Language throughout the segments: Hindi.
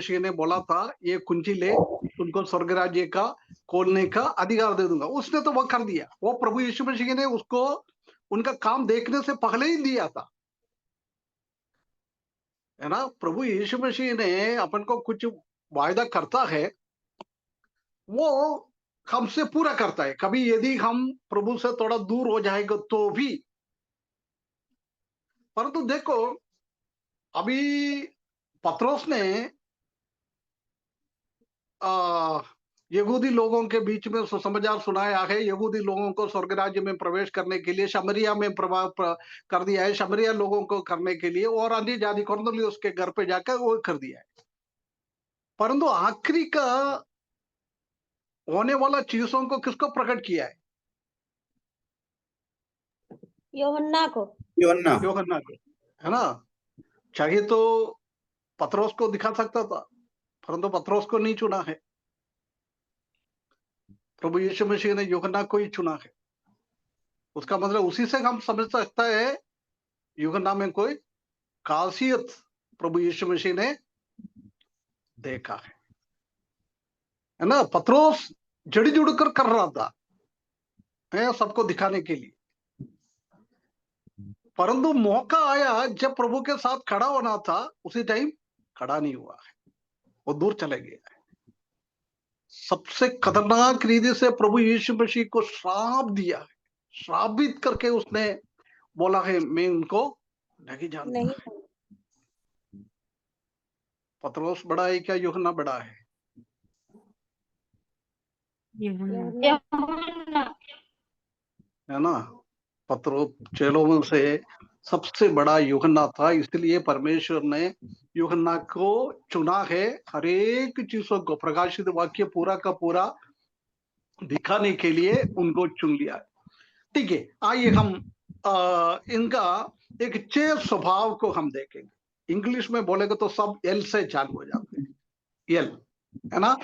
मसीह ने बोला था ये कुंजी ले, तुमको स्वर्ग राज्य का खोलने का अधिकार दे दूंगा। उसने तो वो कर दिया। वो प्रभु यीशु मसीह ने उसको उनका काम देखने से पहले ही दिया था, है ना। प्रभु यीशु मसीह ने अपन को कुछ वायदा करता है, वो हमसे पूरा करता है। कभी यदि हम प्रभु से थोड़ा दूर हो जाएगा तो भी, परंतु देखो अभी पत्रोस ने आ, यहूदी लोगों के बीच में सुसमाचार सुनाया है। यहूदी लोगों को स्वर्ग राज्य में प्रवेश करने के लिए शमरिया में कर दिया है, शमरिया लोगों को करने के लिए, और अन्य जाति कुरनेलियुस उसके घर पे जाकर वो कर दिया है। परंतु आखिरी का होने वाला चीजों को किसको प्रकट किया है? यूहन्ना को, यूहन्ना को, है ना। चाहिए तो पत्रोस को दिखा सकता था, परंतु पत्रोस को नहीं चुना है। प्रभु यीशु मसीह ने यूहन्ना को ही चुना है। उसका मतलब उसी से हम समझ सकता है यूहन्ना में कोई खासियत प्रभु यीशु मसीह ने देखा है ना। पत्रोस जड़ी जुड़ कर रहा था, है, सबको दिखाने के लिए, परंतु मौका आया जब प्रभु के साथ खड़ा होना था, उसी टाइम खड़ा नहीं हुआ है, वो दूर चले गया है। सबसे खतरनाक रीति से प्रभु यीशु मसीह को श्राप दिया है, श्रापित करके उसने बोला है मैं उनको नहीं जानता। पत्रोस बड़ा है क्या यूहन्ना बड़ा है? है ना। पत्रोस चेलों में से सबसे बड़ा यूहन्ना था, इसलिए परमेश्वर ने यूहन्ना को चुना है हरेक चीजों को प्रकाशित वाक्य पूरा का पूरा दिखाने के लिए उनको चुन लिया है। ठीक है, आइए हम इनका एक चेत स्वभाव को हम देखेंगे। इंग्लिश में बोलेगा तो सब एल से चालू हो जाते हैं, एल, है ना।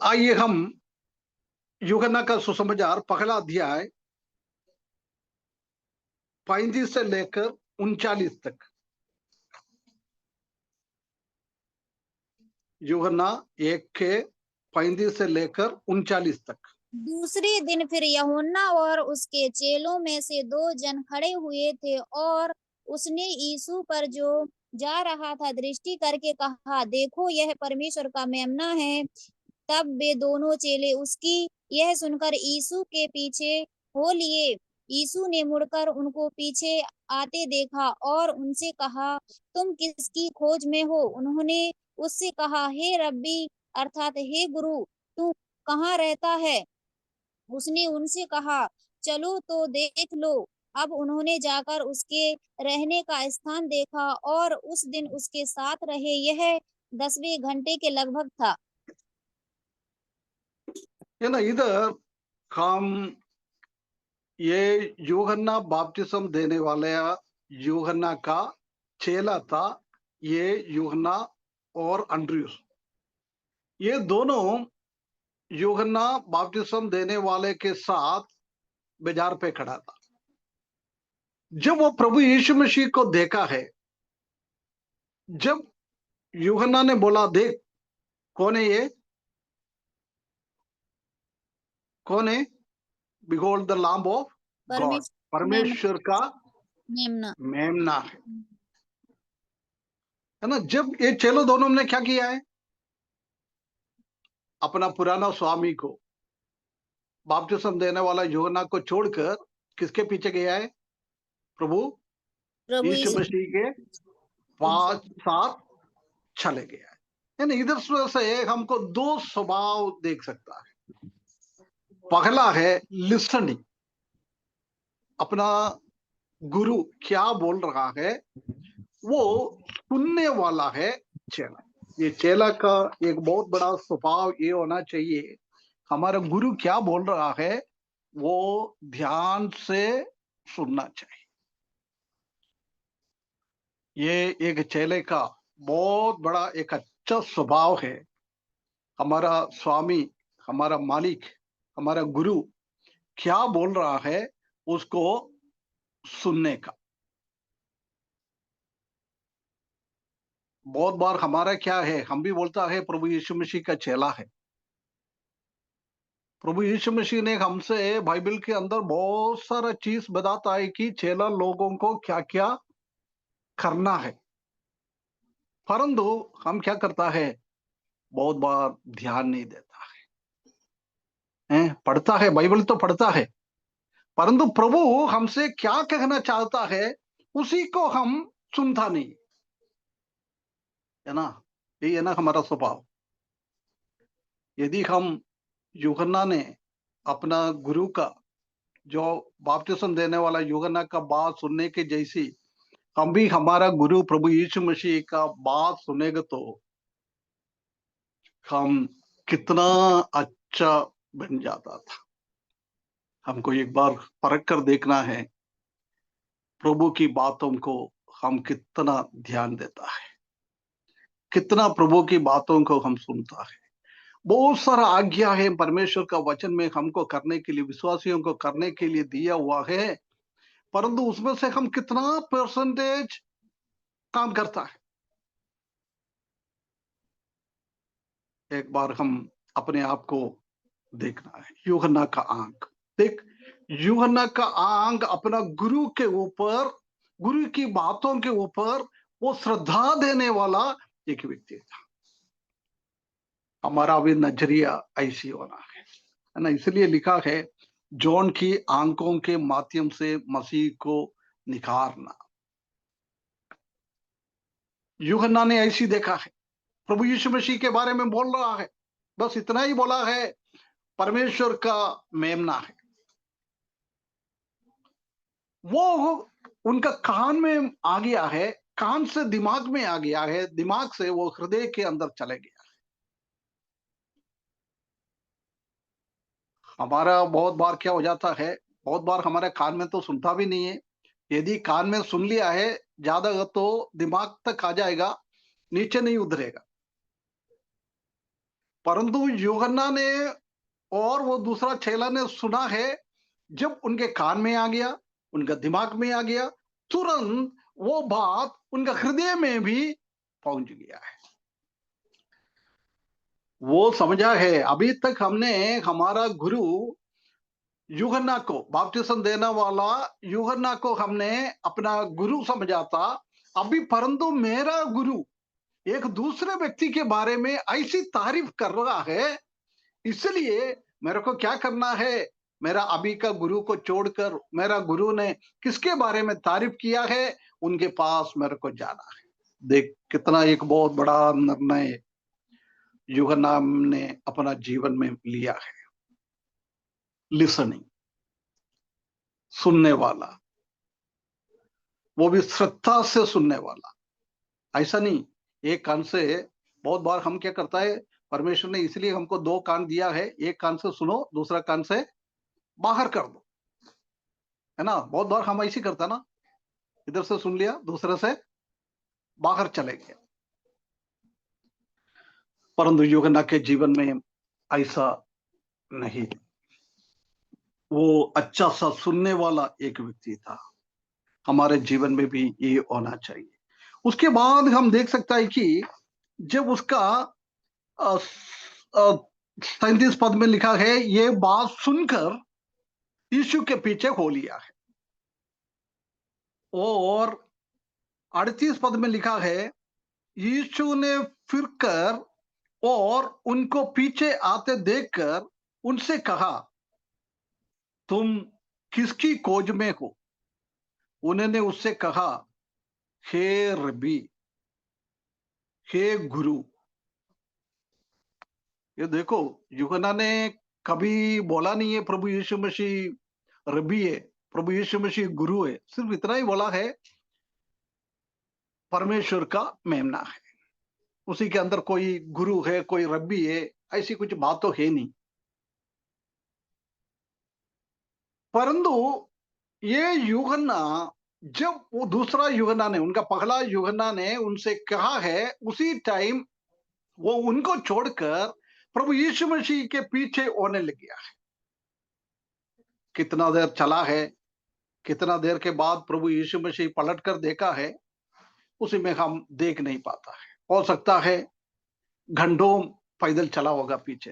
आइए हम यूहन्ना का सुसमाचार पहला अध्याय 35 से लेकर 39 तक। यूहन्ना 1 के 35 से लेकर 39 तक। दूसरे दिन फिर यूहन्ना और उसके चेलों में से 2 जन खड़े हुए थे, और उसने यीशु पर जो जा रहा था दृष्टि करके कहा, देखो यह परमेश्वर का मेमना है। तब वे दोनों चेले उसकी यह सुनकर यीशु के पीछे हो लिए। यीशु ने मुड़कर उनको पीछे आते देखा और उनसे कहा, तुम किसकी खोज में हो? उन्होंने उससे कहा, हे रब्बी अर्थात हे गुरु, तू कहाँ रहता है? उसने उनसे कहा, चलो तो देख लो। अब उन्होंने जाकर उसके रहने का स्थान देखा और उस दिन उसके साथ रहे। यह 10वें घंटे के लगभग था। है ना। इधर हम ये यूहन्ना बपतिस्म देने वाले यूहन्ना का चेला था, ये यूहन्ना और अंड्रयूस, ये दोनों यूहन्ना बपतिस्म देने वाले के साथ बाजार पे खड़ा था। जब वो प्रभु यीशु मसीह को देखा है, जब यूहन्ना ने बोला देख कौन है ये, कौन है? Behold the lamb of God, परमेश्वर का मेमना है ना। जब ये चेलो दोनों ने क्या किया है, अपना पुराना स्वामी को, बपतिस्म देने वाला यूहन्ना को छोड़कर किसके पीछे गया है? प्रभु यीशु मसीह के पांच साथ चले गया है ना। इधर से हमको 2 स्वभाव देख सकता है। पहला है लिसनिंग, अपना गुरु क्या बोल रहा है वो सुनने वाला है चेला। ये चेला का एक बहुत बड़ा स्वभाव ये होना चाहिए, हमारा गुरु क्या बोल रहा है वो ध्यान से सुनना चाहिए। ये एक चेले का बहुत बड़ा एक अच्छा स्वभाव है। हमारा स्वामी, हमारा मालिक, हमारा गुरु क्या बोल रहा है उसको सुनने का। बहुत बार हमारा क्या है, हम भी बोलता है प्रभु यीशु मसीह का चेला है। प्रभु यीशु मसीह ने हमसे बाइबल के अंदर बहुत सारा चीज बताता है कि चेला लोगों को क्या क्या करना है, परंतु हम क्या करता है, बहुत बार ध्यान नहीं देता है। पढ़ता है, बाइबल तो पढ़ता है, परंतु प्रभु हमसे क्या कहना चाहता है उसी को हम सुनता नहीं है ना। ये है ना हमारा स्वभाव। यदि हम यूहन्ना ने अपना गुरु का, जो बपतिस्म देने वाला यूहन्ना का बात सुनने के जैसी हम भी हमारा गुरु प्रभु यीशु मसीह का बात सुनेगा तो हम कितना अच्छा बन जाता था। हमको एक बार परख कर देखना है, प्रभु की बातों को हम कितना ध्यान देता है, कितना प्रभु की बातों को हम सुनता है। बहुत सारा आज्ञा है परमेश्वर का वचन में हमको करने के लिए, विश्वासियों को करने के लिए दिया हुआ है, परंतु उसमें से हम कितना परसेंटेज काम करता है। एक बार हम अपने आप को देखना है। यूहन्ना का आंख देख, यूहन्ना का आंख अपना गुरु के ऊपर, गुरु की बातों के ऊपर वो श्रद्धा देने वाला एक व्यक्ति था। हमारा भी नजरिया ऐसी होना है ना। इसलिए लिखा है, जॉन की आंखों के माध्यम से मसीह को निखारना। यूहन्ना ने ऐसी देखा है, प्रभु यीशु मसीह के बारे में बोल रहा है, बस इतना ही बोला है, परमेश्वर का मेमना है। वो उनका कान में आ गया है, कान से दिमाग में आ गया है, दिमाग से वो हृदय के अंदर चले गया। हमारा बहुत बार क्या हो जाता है, बहुत बार हमारे कान में तो सुनता भी नहीं है। यदि कान में सुन लिया है ज्यादा तो दिमाग तक आ जाएगा, नीचे नहीं उतरेगा। परंतु यूहन्ना ने और वो दूसरा चेला ने सुना है, जब उनके कान में आ गया, उनका दिमाग में आ गया, तुरंत वो बात उनका हृदय में भी पहुंच गया है। वो समझा है। अभी तक हमने हमारा गुरु यूहन्ना को, बपतिस्म देने वाला यूहन्ना को हमने अपना गुरु समझा था। अभी परंतु मेरा गुरु एक दूसरे व्यक्ति के बारे में ऐसी तारीफ कर रहा है, इसलिए मेरे को क्या करना है, मेरा अभी का गुरु को छोड़कर मेरा गुरु ने किसके बारे में तारीफ किया है, उनके पास मेरे को जाना है। देख कितना एक बहुत बड़ा निर्णय यूहन्ना ने अपना जीवन में लिया है। लिसनिंग, सुनने वाला, वो भी श्रद्धा से सुनने वाला। ऐसा नहीं एक कान से। बहुत बार हम क्या करता है, परमेश्वर ने इसलिए हमको दो कान दिया है, एक कान से सुनो, दूसरा कान से बाहर कर दो, है ना। बहुत बार हम ऐसी करता ना, इधर से सुन लिया, दूसरे से बाहर चले गए। परंतु यूहन्ना के जीवन में ऐसा नहीं। वो अच्छा सा सुनने वाला एक व्यक्ति था। हमारे जीवन में भी ये होना चाहिए। उसके बाद हम देख सकता है कि जब उसका 37 पद में लिखा है, ये बात सुनकर यीशु के पीछे हो लिया है। और 38 पद में लिखा है, यीशु ने फिर कर और उनको पीछे आते देखकर उनसे कहा, तुम किसकी खोज में हो? उन्होंने उससे कहा, हे रबी, हे गुरु। ये देखो, यूहन्ना ने कभी बोला नहीं है प्रभु यीशु मसीह रबी है, प्रभु यीशु मसीह गुरु है। सिर्फ इतना ही बोला है, परमेश्वर का मेमना है। उसी के अंदर कोई गुरु है, कोई रब्बी है, ऐसी कुछ बात तो है नहीं। परंतु ये यूहन्ना, जब वो दूसरा यूहन्ना ने, उनका पहला यूहन्ना ने उनसे कहा है, उसी टाइम वो उनको छोड़कर प्रभु यीशु मसीह के पीछे होने लग गया है। कितना देर चला है, कितना देर के बाद प्रभु यीशु मसीह पलट कर देखा है, उसी में हम देख नहीं पाता है। हो सकता है घंटों पैदल चला होगा पीछे,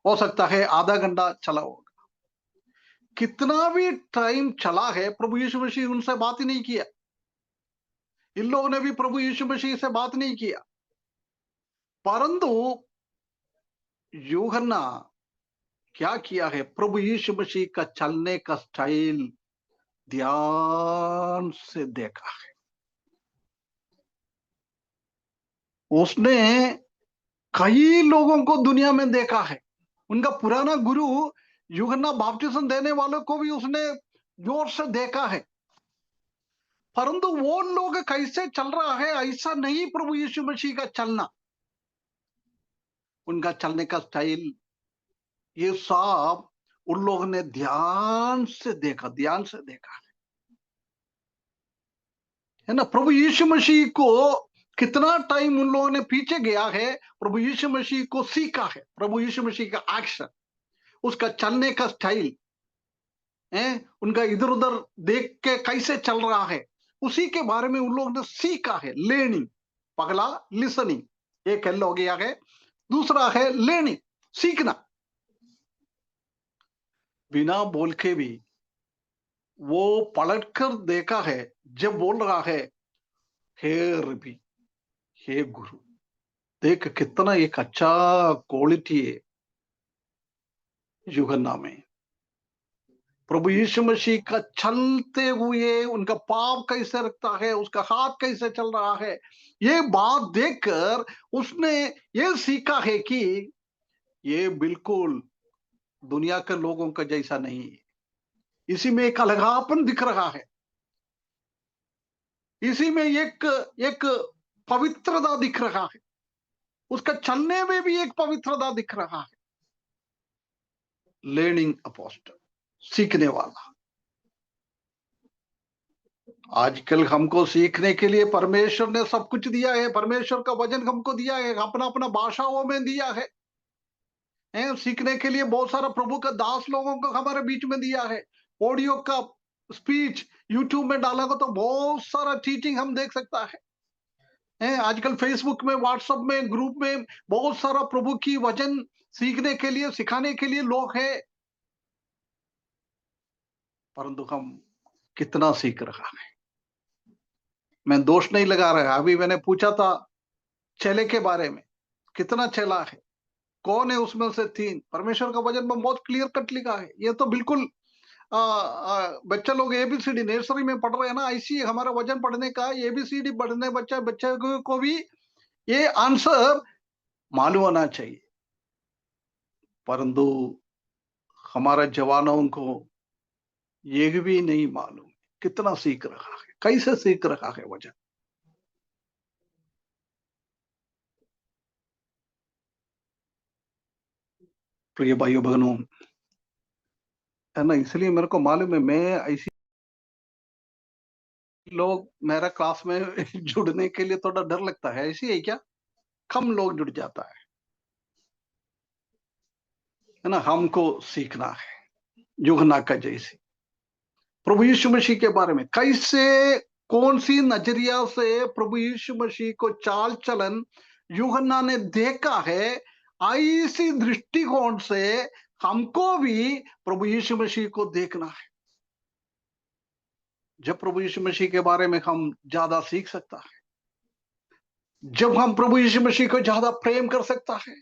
हो सकता है आधा घंटा चला होगा, कितना भी टाइम चला है, प्रभु यीशु मसीह उनसे बात ही नहीं किया। इन लोगों ने भी प्रभु यीशु मसीह से बात नहीं किया, परंतु यूहन्ना क्या किया है, प्रभु यीशु मसीह का चलने का स्टाइल ध्यान से देखा है। उसने कई लोगों को दुनिया में देखा है। उनका पुराना गुरु यूहन्ना बपतिस्मा देने वालों को भी उसने जोर से देखा है, परंतु वो लोग कैसे चल रहा है ऐसा नहीं प्रभु यीशु मसीह का चलना। उनका चलने का स्टाइल ये सब उन लोगों ने ध्यान से देखा, ध्यान से देखा है ना। प्रभु यीशु मसीह को कितना टाइम उन लोगों ने पीछे गया है, प्रभु यीशु मसीह को सीखा है, प्रभु यीशु मसीह का एक्शन, उसका चलने का स्टाइल है, उनका इधर उधर देख के कैसे चल रहा है, उसी के बारे में उन लोगों ने सीखा है। लर्निंग, पगला लिसनिंग, एक हो गया है, दूसरा है लर्निंग, सीखना। बिना बोल के भी वो पलटकर देखा है, जब बोल रहा है हे रबी, हे गुरु, देख कितना एक अच्छा क्वालिटी है यूहन्ना में। प्रभु यीशु मसीह का चलते हुए उनका पाव कैसे रखता है, उसका हाथ कैसे चल रहा है, ये बात देखकर उसने ये सीखा है कि ये बिल्कुल दुनिया के लोगों का जैसा नहीं है। इसी में एक अलगापन दिख रहा है, इसी में एक एक पवित्रता दिख रहा है, उसका चलने में भी एक पवित्रता दिख रहा है। लर्निंग अपोस्टल, सीखने वाला। आजकल हमको सीखने के लिए परमेश्वर ने सब कुछ दिया है, परमेश्वर का वचन हमको दिया है, अपना अपना भाषाओं में दिया है। सीखने के लिए बहुत सारा प्रभु का दास लोगों को हमारे बीच में दिया है। ऑडियो का स्पीच यूट्यूब में डालेगा तो बहुत सारा टीचिंग हम देख सकता है। आजकल फेसबुक में, व्हाट्सएप में, ग्रुप में बहुत सारा प्रभु की वचन सीखने के लिए, सिखाने के लिए लोग हैं, परंतु हम कितना सीख रहा है। मैं दोष नहीं लगा रहा। अभी मैंने पूछा था चेले के बारे में, कितना चेला है, कौन है उसमें से 3? परमेश्वर का वचन में बहुत क्लियर कट लिखा है। ये तो बिल्कुल बच्चे लोग एबीसीडी नर्सरी में पढ़ रहे हैं ना, ऐसी हमारा वचन पढ़ने का, एबीसीडी पढ़ने बच्चे को भी ये आंसर मालूम होना चाहिए। परंतु हमारा जवानों को ये भी नहीं मालूम कितना सीख रहा है, कैसे सीख रहा है वचन। प्रिय भाइयों बहनों, है ना, इसलिए मेरे को मालूम है, मैं ऐसी लोग मेरा क्लास में जुड़ने के लिए थोड़ा डर लगता है। ऐसी है क्या? कम लोग जुड़ जाता है ना। हमको सीखना है यूहन्ना का जैसे प्रभु यीशु मसीह के बारे में, कैसे, कौन सी नजरिया से प्रभु यीशु मसीह को चाल चलन यूहन्ना ने देखा है, ऐसी दृष्टिकोण से हमको भी प्रभु यीशु मसीह को देखना है। जब प्रभु यीशु मसीह के बारे में हम ज्यादा सीख सकता है, जब हम प्रभु यीशु मसीह को ज्यादा प्रेम कर सकता है,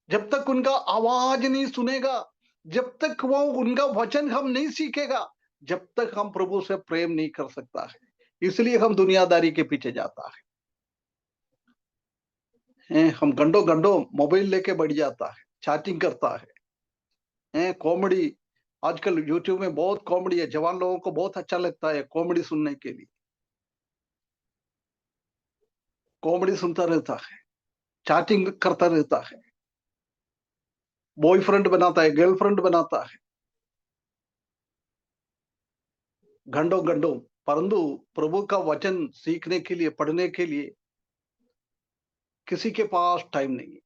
जब तक उनका आवाज नहीं सुनेगा, जब तक वो उनका वचन हम नहीं सीखेगा, जब तक हम प्रभु से प्रेम नहीं कर सकता है। इसलिए हम दुनियादारी के पीछे जाता है। हम घंटों घंटों मोबाइल लेके बैठ जाता है, चैटिंग करता है। कॉमेडी, आजकल यूट्यूब में बहुत कॉमेडी है, जवान लोगों को बहुत अच्छा लगता है कॉमेडी सुनने के लिए। कॉमेडी सुनता रहता है, चैटिंग करता रहता है, बॉयफ्रेंड बनाता है, गर्लफ्रेंड बनाता है, घंटों घंटों। परंतु प्रभु का वचन सीखने के लिए, पढ़ने के लिए किसी के पास टाइम नहीं है।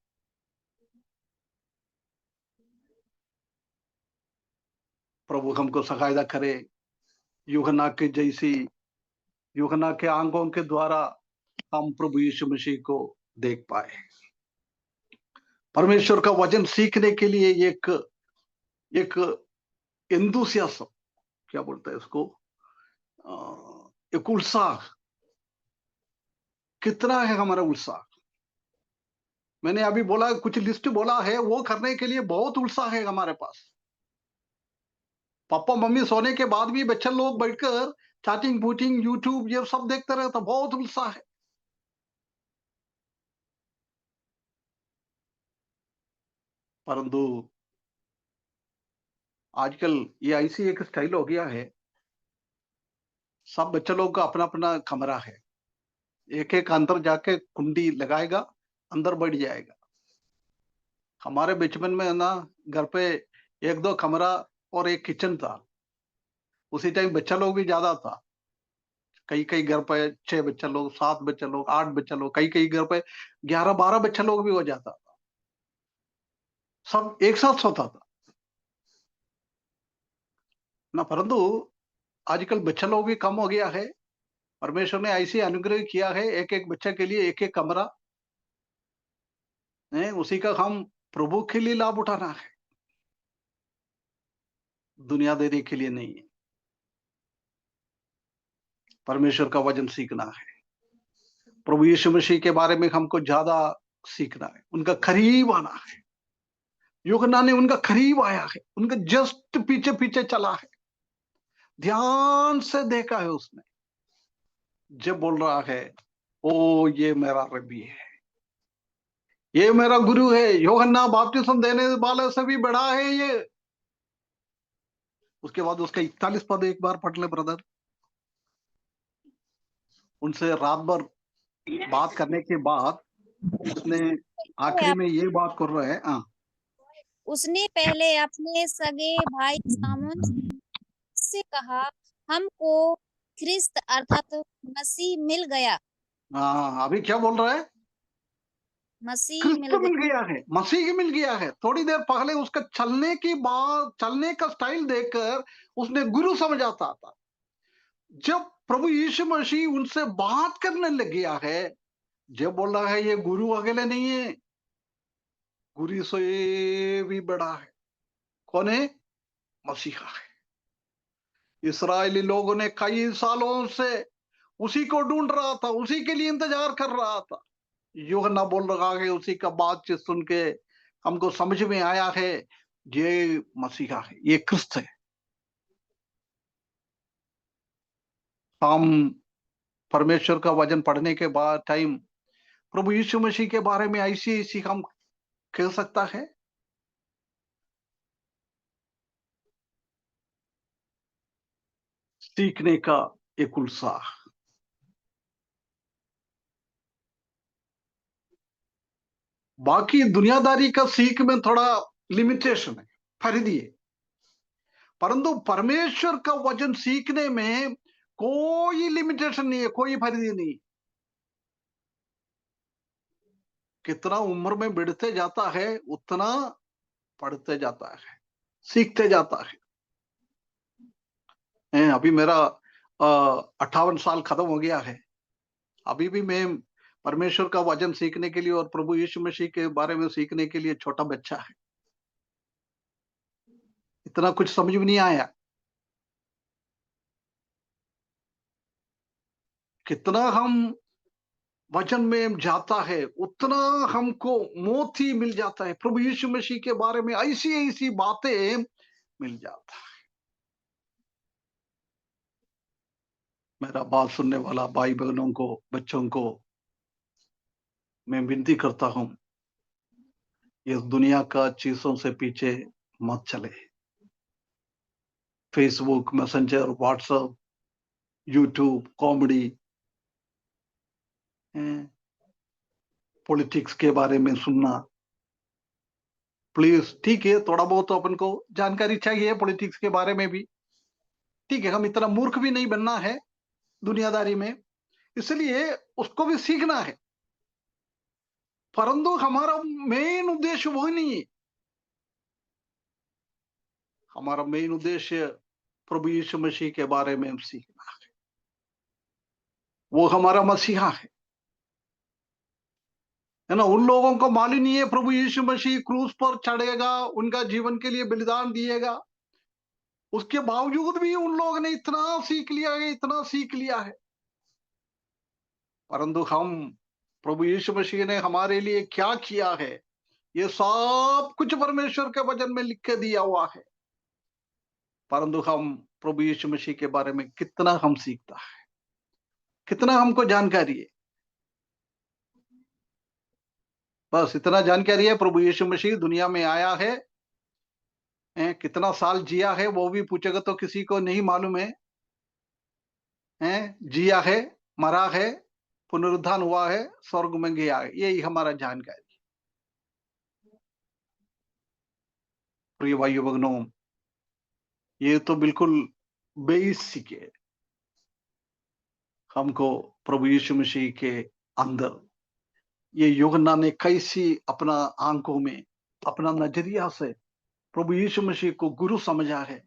प्रभु हमको सहायता करे, यूहन्ना के जैसी, यूहन्ना के आंखों के द्वारा हम प्रभु यीशु मसीह को देख पाए। परमेश्वर का वचन सीखने के लिए एक एक एंथुसियाज्म, क्या बोलते हैं इसको, एक उत्साह, कितना है हमारा उत्साह। मैंने अभी बोला, कुछ लिस्ट बोला है, वो करने के लिए बहुत उत्साह है हमारे पास। पापा मम्मी सोने के बाद भी बच्चे लोग बैठकर चैटिंग बूटिंग यूट्यूब ये सब देखते रहे, तो बहुत उत्साह है। परंतु आजकल ये ऐसी एक स्टाइल हो गया है, सब बच्चे लोग का अपना अपना कमरा है, एक एक अंदर जाके कुंडी लगाएगा, अंदर बैठ जाएगा। हमारे बचपन में ना घर पे एक दो कमरा और एक किचन था। उसी टाइम बच्चा लोग भी ज्यादा था। कई कई घर पे 6 बच्चा लोग, 7 बच्चा लोग, 8 बच्चा लोग, कई कई घर पे 11-12 बच्चा लोग भी हो जाता था। सब एक साथ सोता था ना। परंतु आजकल बच्चा लोग भी कम हो गया है। परमेश्वर ने ऐसी अनुग्रह किया है, एक एक बच्चे के लिए एक एक कमरा है। उसी का हम प्रभु के लिए लाभ उठाना है, दुनियादारी के लिए नहीं है। परमेश्वर का वचन सीखना है, प्रभु यीशु मसीह के बारे में हमको ज्यादा सीखना है, उनका करीब आना है। यूहन्ना ने उनका करीब आया है, उनका जस्ट पीछे पीछे चला है, ध्यान से देखा है उसने। जब बोल रहा है, ओ ये मेरा रबी है, ये मेरा गुरु है, यूहन्ना बपतिस्मा देने वाले से भी बड़ा है ये। उसके बाद उसका 41 पद एक बार पढ़ ले ब्रदर। उनसे रात भर बात करने के बाद उसने आखिरी में ये बात कर रहा है। हाँ, उसने पहले अपने सगे भाई सामुन से कहा, हमको ख्रिस्त अर्थात मसीह मिल गया। हाँ, अभी क्या बोल रहा है? मसीह क्रिस्त मिल मिल गया। गया है, मसीह मिल गया है। थोड़ी देर पहले उसका चलने की बात, चलने का स्टाइल देखकर उसने गुरु समझा था। जब प्रभु यीशु मसीह उनसे बात करने लग गया है, जब बोल रहा है ये गुरु अकेले नहीं है, गुरु से भी बड़ा है। कौन है? मसीहा है। इस्राएली लोगों ने कई सालों से उसी को ढूंढ रहा था, उसी के लिए इंतजार कर रहा था। यूहन्ना बोल रहा है, उसी का बातचीत सुन के हमको समझ में आया है, ये मसीहा है, ये क्रिस्त है। हम परमेश्वर का वचन पढ़ने के बाद टाइम प्रभु यीशु मसीह के बारे में ऐसी ऐसी हम कह सकता है। सीखने का एक उत्साह। बाकी दुनियादारी का सीख में थोड़ा लिमिटेशन है, फरीदी है। परंतु परमेश्वर का वचन सीखने में कोई लिमिटेशन नहीं है, कोई फरीदी नहीं। कितना उम्र में बढ़ते जाता है उतना पढ़ते जाता है, सीखते जाता है। अभी मेरा 58 साल खत्म हो गया है। अभी भी मैं परमेश्वर का वचन सीखने के लिए और प्रभु यीशु मसीह के बारे में सीखने के लिए छोटा बच्चा है। इतना कुछ समझ में नहीं आया। कितना हम वचन में जाता है उतना हमको मोती मिल जाता है। प्रभु यीशु मसीह के बारे में ऐसी ऐसी बातें मिल जाता है। मेरा बात सुनने वाला भाई बहनों को, बच्चों को मैं विनती करता हूं, इस दुनिया का चीजों से पीछे मत चले। Facebook, messenger, WhatsApp, YouTube, comedy, politics के बारे में सुनना, प्लीज ठीक है, थोड़ा बहुत तो अपन को जानकारी चाहिए पॉलिटिक्स के बारे में भी। ठीक है, हम इतना मूर्ख भी नहीं बनना है दुनियादारी में, इसलिए उसको भी सीखना है। परंतु हमारा मेन उद्देश्य वो नहीं है। हमारा मेन उद्देश्य प्रभु यीशु मसीह के बारे में सीखना है। वो हमारा मसीहा है। है ना। उन लोगों को मालूम नहीं है प्रभु यीशु मसीह क्रूस पर चढ़ेगा, उनका जीवन के लिए बलिदान दिएगा। उसके बावजूद भी उन लोगों ने इतना सीख लिया है, इतना सीख लिया है। परंतु हम, प्रभु यीशु मसीह ने हमारे लिए क्या किया है, ये सब कुछ परमेश्वर के वचन में लिख के दिया हुआ है। परंतु हम प्रभु यीशु मसीह के बारे में कितना हम सीखता है, कितना हमको जानकारी है। बस इतना जानकारी है, प्रभु यीशु मसीह दुनिया में आया है, कितना साल जिया है वो भी पूछेगा तो किसी को नहीं मालूम है, जिया है, मरा है, पुनरुत्थान हुआ है, स्वर्ग में गया है, यही हमारा जानकारी। प्रिय भाइयों बहनों, ये तो बिल्कुल बेसिक है। हमको प्रभु यीशु मसीह के अंदर ये यूहन्ना ने कैसी अपना आंखों में, अपना नजरिया से प्रभु यीशु मसीह को गुरु समझा है,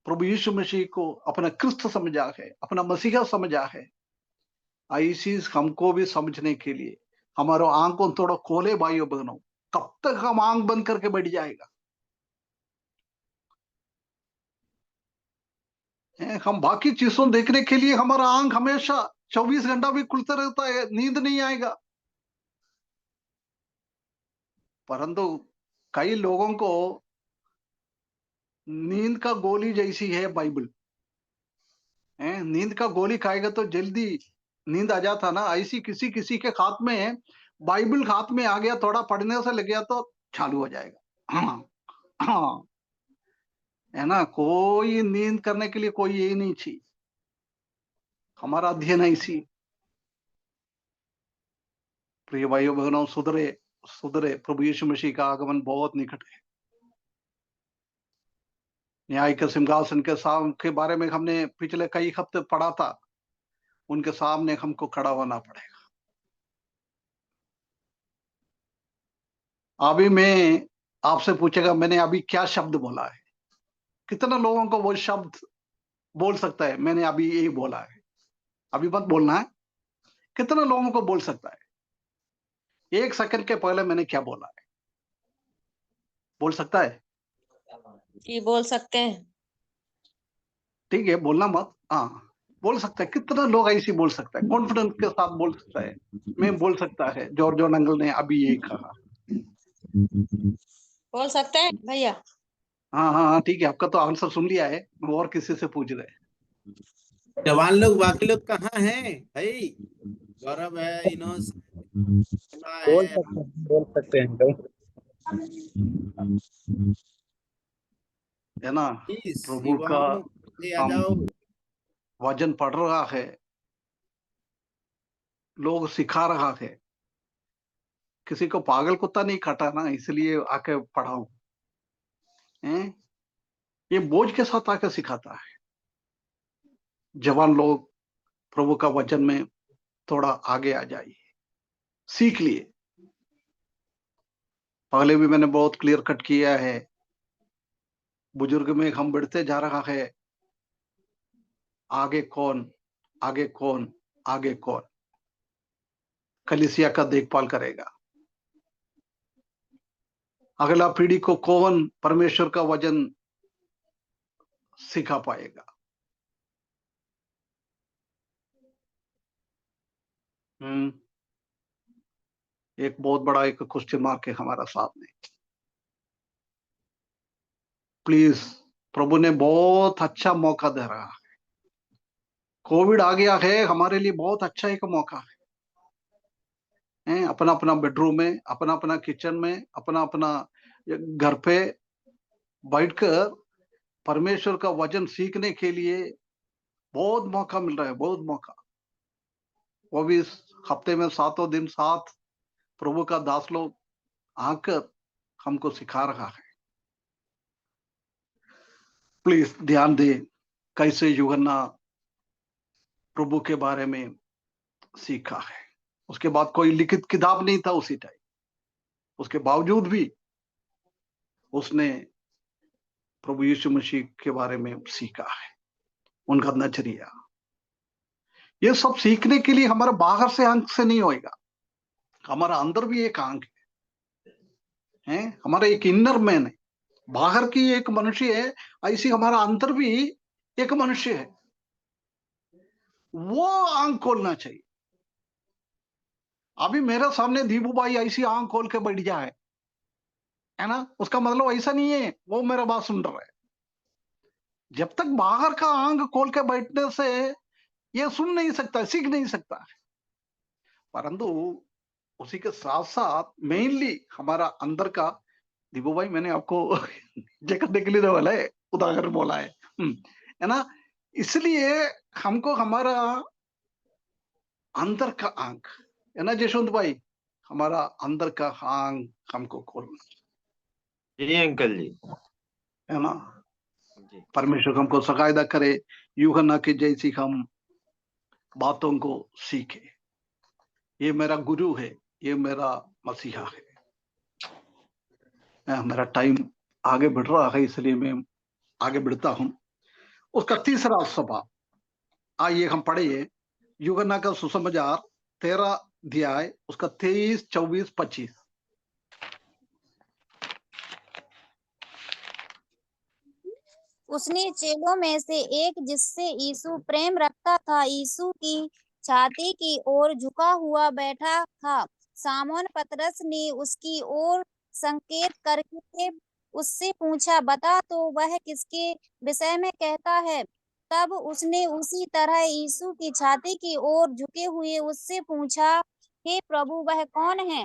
प्रभु यीशु मसीह को अपना क्रिस्त समझा है, अपना मसीहा समझा है। ऐसी हमको भी समझने के लिए हमारा आंखों थोड़ा खोले भाइयों बहनों। कब तक हम आंख बंद करके बैठ जाएगा? हम बाकी चीजों देखने के लिए हमारा आंख हमेशा 24 घंटा भी खुलता रहता है, नींद नहीं आएगा। परंतु कई लोगों को नींद का गोली जैसी है बाइबल। नींद का गोली खाएगा तो जल्दी नींद आ जाता ना, ऐसी किसी किसी के हाथ में बाइबल हाथ में आ गया, थोड़ा पढ़ने से लग गया तो चालू हो जाएगा। हाँ, हाँ, है ना। कोई नींद करने के लिए कोई यही नहीं चाहिए। हमारा अध्ययन है इसी। प्रिय भाइयों बहनों, सुधरे सुधरे, प्रभु यीशु मसीह का आगमन बहुत निकट है। न्याय के सिंहासन के बारे में हमने पिछले कई हफ्ते पढ़ा था। उनके सामने हमको खड़ा होना पड़ेगा। अभी मैं आपसे पूछेगा मैंने अभी क्या शब्द बोला है, कितना लोगों को वो शब्द बोल सकता है मैंने अभी यही बोला है? अभी मत बोलना है। कितना लोगों को बोल सकता है 1 सेकंड के पहले मैंने क्या बोला है? बोल सकता है? जी बोल सकते हैं। ठीक है, बोलना मत। हाँ, बोल सकता है। कितना लोग ऐसे बोल सकता है, कॉन्फिडेंस के साथ बोल सकता है मैं बोल सकता है। जॉर्ज अंकल ने अभी यही कहा। बोल सकते हैं भैया। हाँ हाँ हाँ, ठीक है, आपका तो आंसर सुन लिया है। और किसी से पूछ रहे? जवान लोग बाकी लोग कहाँ हैं भाई? गौरव है, इनोस बोल सकते हैं अंकल। है ना। प्लीज प्रभु का आ जाओ। हम वचन पढ़ रहा है, लोग सिखा रहा है। किसी को पागल कुत्ता नहीं काटा ना, इसलिए आके पढ़ाऊं। ये बोझ के साथ आके सिखाता है। जवान लोग प्रभु का वचन में थोड़ा आगे आ जाइए, सीख लिए। पहले भी मैंने बहुत क्लियर कट किया है। बुजुर्ग में हम बढ़ते जा रहा है। आगे कौन, आगे कौन, आगे कौन कलीसिया का देखभाल करेगा? अगला पीढ़ी को कौन परमेश्वर का वचन सिखा पाएगा? एक बहुत बड़ा एक क्वेश्चन मार्क है हमारा सामने। प्लीज, प्रभु ने बहुत अच्छा मौका दे रहा है। कोविड आ गया है, हमारे लिए बहुत अच्छा एक मौका है। अपना अपना बेडरूम में, अपना अपना किचन में, अपना अपना घर पे बैठकर परमेश्वर का वचन सीखने के लिए बहुत मौका मिल रहा है, बहुत मौका। वो भी इस हफ्ते में 7 दिन 7 प्रभु का दास लोग आकर हमको सिखा रहा है। प्लीज ध्यान दे कैसे यूहन्ना प्रभु के बारे में सीखा है। उसके बाद कोई लिखित किताब नहीं था उसी टाइम, उसके बावजूद भी उसने प्रभु यीशु मसीह के बारे में सीखा है, उनका नजरिया। ये सब सीखने के लिए हमारा बाहर से अंक से नहीं होएगा। हमारा अंदर भी एक आंख है, हमारा एक इनर मैन है, बाहर की एक मनुष्य है, ऐसी हमारा अंदर भी एक मनुष्य है, वो आंख खोलना चाहिए। अभी मेरे सामने दीपू भाई ऐसी आंख खोल के बैठ जाए, है ना, उसका मतलब ऐसा नहीं है वो मेरा बात सुन रहा है। जब तक बाहर का आंख खोल के बैठने से ये सुन नहीं सकता, सीख नहीं सकता। परंतु उसी के साथ साथ मेनली हमारा अंदर का, दीपू भाई मैंने आपको जे करने के लिए वाला है, उदाहरण बोला है, है ना। इसलिए हमको हमारा अंदर का आंख, है ना जयशवंत भाई, हमारा अंदर का आंख हमको खोलना, जी अंकल जी। है ना। जी परमेश्वर हमको सकायदा करे, यूहन्ना की जैसी हम बातों को सीखे। ये मेरा गुरु है, ये मेरा मसीहा है। मेरा टाइम आगे बढ़ रहा है, इसलिए मैं आगे बढ़ता हूं। उसका तीसरा स्वभाव, आइए हम पढ़िए यूहन्ना का सुसमाचार 13 अध्याय, उसका 23, 24, 25। उसने चेलों में से एक, जिससे यीशु प्रेम रखता था, यीशु की छाती की ओर झुका हुआ बैठा था। सामोन पतरस ने उसकी ओर संकेत करके उससे पूछा, बता तो वह किसके विषय में कहता है। तब उसने उसी तरह यीशु की छाती की ओर झुके हुए उससे पूछा, हे प्रभु, वह कौन है?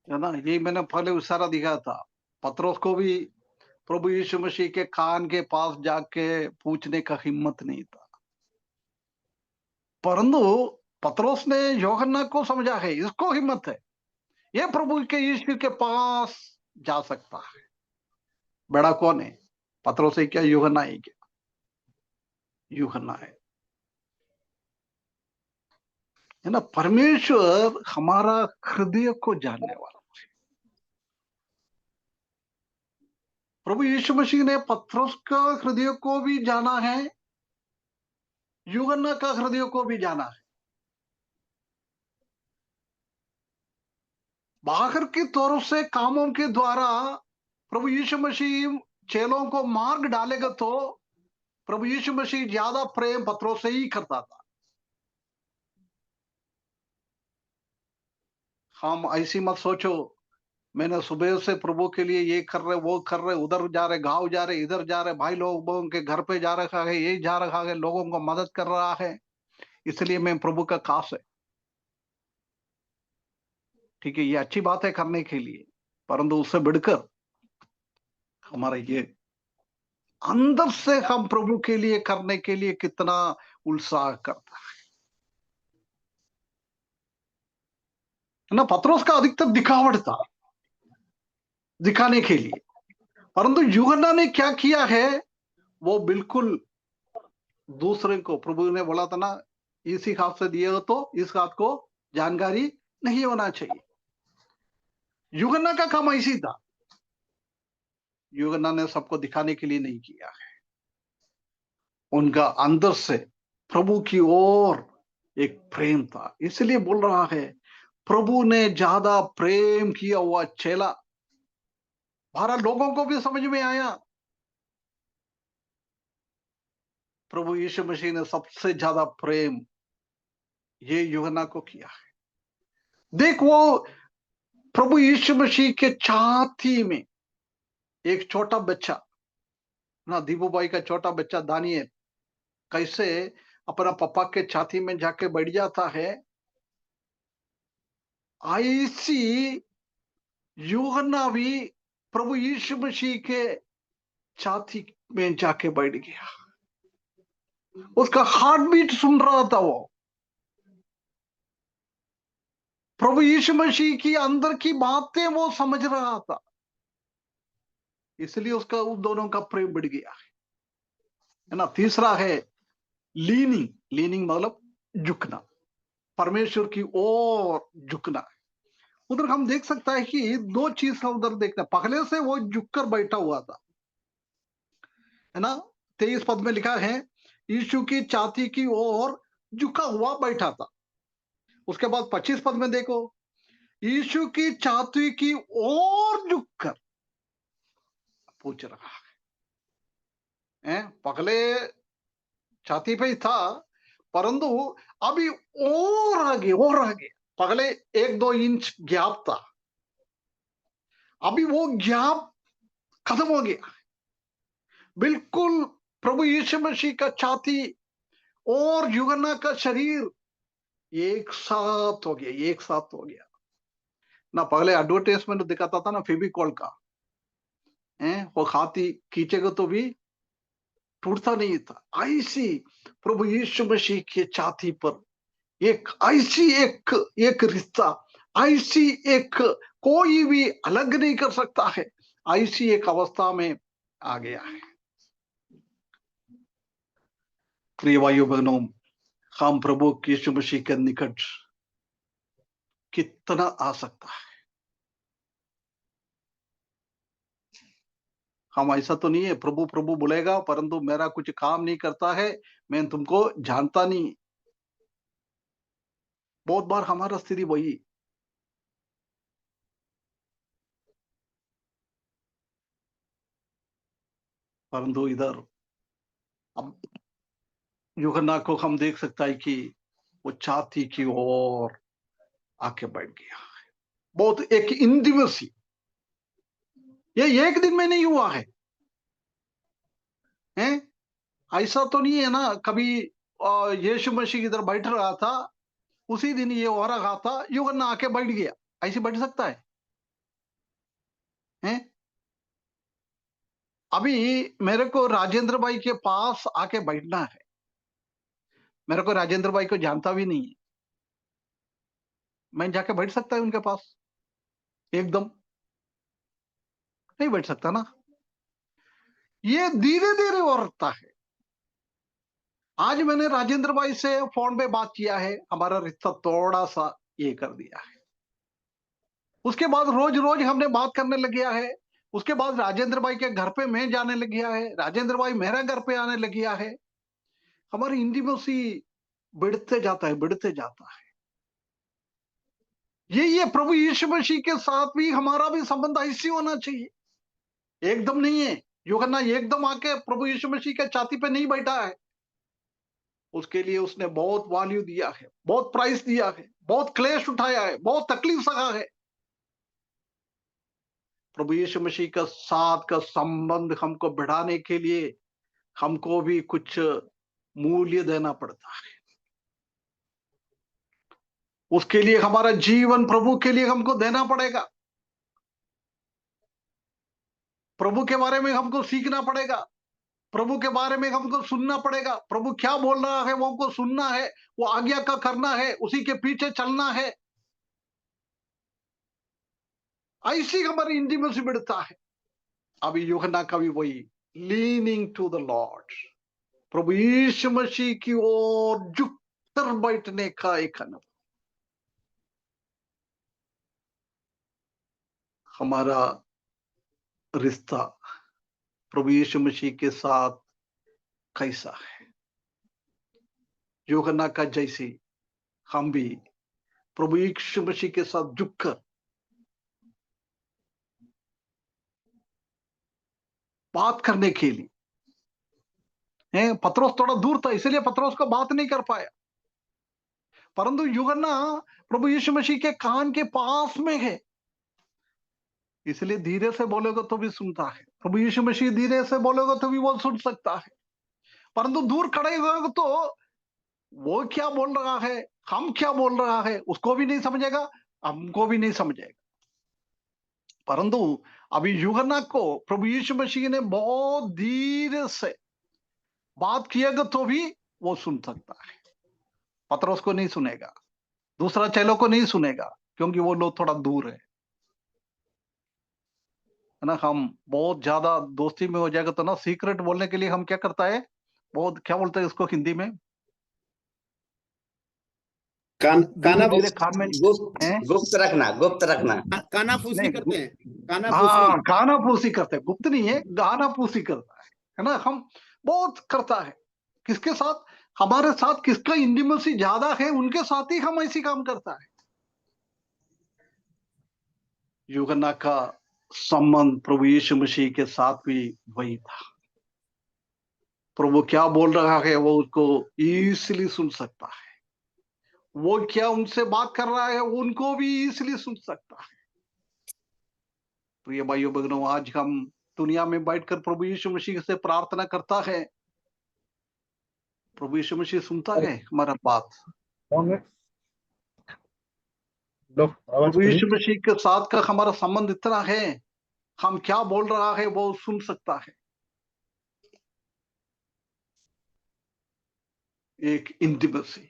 है ना, यही मैंने पहले इशारा दिखा था। पतरस को भी प्रभु यीशु मसीह के कान के पास जाके पूछने का हिम्मत नहीं था, परंतु पतरस ने यूहन्ना को समझा है, इसको हिम्मत है, ये प्रभु के यीशु के पास जा सकता है। बड़ा कौन है, पतरस है क्या, यूहन्ना है क्या? यूहन्ना है ना। परमेश्वर हमारा हृदय को जानने वाला। प्रभु यीशु मसीह ने पतरस का हृदय को भी जाना है, यूहन्ना का हृदय को भी जाना है। बाहर की तरफ से कामों के द्वारा प्रभु यीशु मसीह चेलों को मार्ग डालेगा, तो प्रभु यीशु मसीह ज्यादा प्रेम पतरस से ही करता था। हम ऐसी मत सोचो, मैंने सुबह से प्रभु के लिए ये कर रहे, वो कर रहे, उधर जा रहे, गांव जा रहे, इधर जा रहे, भाई लोगों के घर पे जा रखा है, ये जा रखा है, लोगों को मदद कर रहा है, इसलिए मैं प्रभु का खास है। ठीक है, ये अच्छी बात है करने के लिए, परंतु उससे बढ़कर हमारा ये अंदर से हम प्रभु के लिए करने के लिए कितना उत्साह करता है ना। पतरस का अधिकतर दिखावट था, दिखाने के लिए, परंतु यूहन्ना ने क्या किया है, वो बिल्कुल दूसरे को, प्रभु ने बोला था ना, इसी हाथ से दिए हो तो इस हाथ को जानकारी नहीं होना चाहिए। यूहन्ना का काम ऐसी था, यूहन्ना ने सबको दिखाने के लिए नहीं किया है, उनका अंदर से प्रभु की ओर एक प्रेम था, इसलिए बोल रहा है, प्रभु ने ज्यादा प्रेम किया हुआ चेला। भारत लोगों को भी समझ में आया, प्रभु यीशु मसीह ने सबसे ज्यादा प्रेम ये यूहन्ना को किया है। देख, वो प्रभु यीशु मसीह के छाती में एक छोटा बच्चा ना, दीपू भाई का छोटा बच्चा दानियल कैसे अपना पापा के छाती में जाके बैठ जाता है, ऐसी यूहन्ना भी प्रभु यीशु मसीह के छाती में जाके बैठ गया। उसका हार्ट बीट सुन रहा था, वो प्रभु यीशु मसीह की अंदर की बातें वो समझ रहा था, इसलिए उसका उन दोनों का प्रेम बढ़ गया है ना। तीसरा है लीनिंग, लीनिंग मतलब झुकना, परमेश्वर की ओर झुकना। उधर हम देख सकता है कि दो चीज का उधर देखना, पहले से वो झुककर बैठा हुआ था, है ना। 23 पद में लिखा है, यीशु की छाती की ओर झुका हुआ बैठा था। उसके बाद 25 पद में देखो, यीशु की छाती की ओर झुककर पूछ रहा है। पहले छाती पे ही था, परंतु अभी और आगे पहले 1-2 इंच गैप था, अभी वो गैप खत्म हो गया। बिल्कुल प्रभु यीशु मसीह का छाती और यूहन्ना का शरीर एक साथ हो गया ना। पहले एडवर्टाइजमेंट दिखाता था ना फेविकॉल का, वो खाती खींचेगा तो भी टूटता नहीं था। ऐसी प्रभु यीशु मसीह की छाती पर एक ऐसी एक रिश्ता, ऐसी एक कोई भी अलग नहीं कर सकता है, ऐसी एक अवस्था में आ गया है। प्रिय भाइयों बहनों, हम प्रभु यीशु मसीह के निकट कितना आ सकता है। हम ऐसा तो नहीं है प्रभु प्रभु बोलेगा परंतु मेरा कुछ काम नहीं करता है, मैं तुमको जानता नहीं। बहुत बार हमारा स्थिति वही, परंतु इधर अब यूहन्ना को हम देख सकता है कि वो छाती की ओर आके बैठ गया। बहुत एक इंटीमेसी, ये एक दिन में नहीं हुआ है, हैं? ऐसा तो नहीं है ना कभी यीशु मसीह इधर बैठ रहा था, उसी दिन ये हो रहा था, यूहन्ना आके बैठ गया। ऐसे बैठ सकता है, हैं? अभी मेरे को राजेंद्र भाई के पास आके बैठना है, मेरे को राजेंद्र भाई को जानता भी नहीं है, मैं जाके बैठ सकता है उनके पास? एकदम नहीं बैठ सकता ना। ये धीरे धीरे बढ़ता है। आज मैंने राजेंद्र भाई से फोन पे बात किया है, हमारा रिश्ता थोड़ा सा ये कर दिया है। उसके बाद रोज रोज हमने बात करने लग गया है। उसके बाद राजेंद्र भाई के घर पे मैं जाने लग गया है, राजेंद्र भाई मेरा घर पे आने लग गया है। हमारी इंटीमेसी बढ़ते जाता है। ये प्रभु यीशु मसीह के साथ भी हमारा भी संबंध ऐसी होना चाहिए, एकदम नहीं है। यूहन्ना एकदम आके प्रभु यीशु मसीह के छाती पे नहीं बैठा है, उसके लिए उसने बहुत वैल्यू दिया है, बहुत प्राइस दिया है, बहुत क्लेश उठाया है, बहुत तकलीफ सहा है। प्रभु यीशु मसीह का साथ का संबंध हमको बढ़ाने के लिए हमको भी कुछ मूल्य देना पड़ता है। उसके लिए हमारा जीवन प्रभु के लिए हमको देना पड़ेगा। प्रभु के बारे में हमको सीखना पड़ेगा, प्रभु के बारे में हमको सुनना पड़ेगा। प्रभु क्या बोल रहा है वो हमको सुनना है, वो आज्ञा का करना है, उसी के पीछे चलना है। ऐसी हमारी इंटीमेसी बढ़ता है। अभी यूहन्ना का भी वही, लीनिंग टू द लॉर्ड, प्रभु यीशु मसीह की ओर झुककर बैठने का एक अनुभव। हमारा रिश्ता प्रभु यीशु मसीह के साथ कैसा है? यूहन्ना का जैसे हम भी प्रभु यीशु मसीह के साथ झुककर बात करने के लिए, पत्रोस थोड़ा दूर था इसलिए पत्रोस को बात नहीं कर पाया, परंतु यूहन्ना प्रभु यीशु मसीह के कान के पास में है, इसलिए धीरे से बोलेगा तो भी सुनता है। प्रभु यीशु मसीह धीरे से बोलेगा तो भी वो सुन सकता है, परंतु दूर खड़े हुए तो वो क्या बोल रहा है, हम क्या बोल रहा है, उसको भी नहीं समझेगा, हमको भी नहीं समझेगा। परंतु अभी यूहन्ना को प्रभु यीशु मसीह ने बहुत धीरे से बात किएगा तो भी वो सुन सकता है। पत्रोस को नहीं सुनेगा, दूसरा चेलों को नहीं सुनेगा, क्योंकि वो लोग थोड़ा दूर है ना। हम बहुत ज्यादा दोस्ती में हो जाएगा तो ना, सीक्रेट बोलने के लिए हम क्या करता है, बहुत क्या बोलते हैं इसको हिंदी में, धीरे कान में गुप्त रखना कानाफूसी नहीं, करते हैं, हाँ कानाफूसी करते हैं, गुप्त नहीं है, गानाफूसी करता है ना। हम बहुत करता है, किसके साथ? हमारे साथ किसका इंटीमेसी ज्यादा है, उनके साथ ही हम ऐसी काम करता है। यूहन्ना का संबंध प्रभु यीशु मसीह के साथ भी वही था। प्रभु क्या बोल रहा है वो उसको इजीली सुन सकता है, वो क्या उनसे बात कर रहा है उनको भी इजीली सुन सकता है। प्रिय भाइयों बहनों, आज हम दुनिया में बैठकर प्रभु यीशु मसीह से प्रार्थना करता है, प्रभु यीशु मसीह सुनता है हमारा बात। प्रभु यीशु मसीह के साथ का हमारा संबंध इतना है, हम क्या बोल रहा है वो सुन सकता है। एक इंटीमेसी,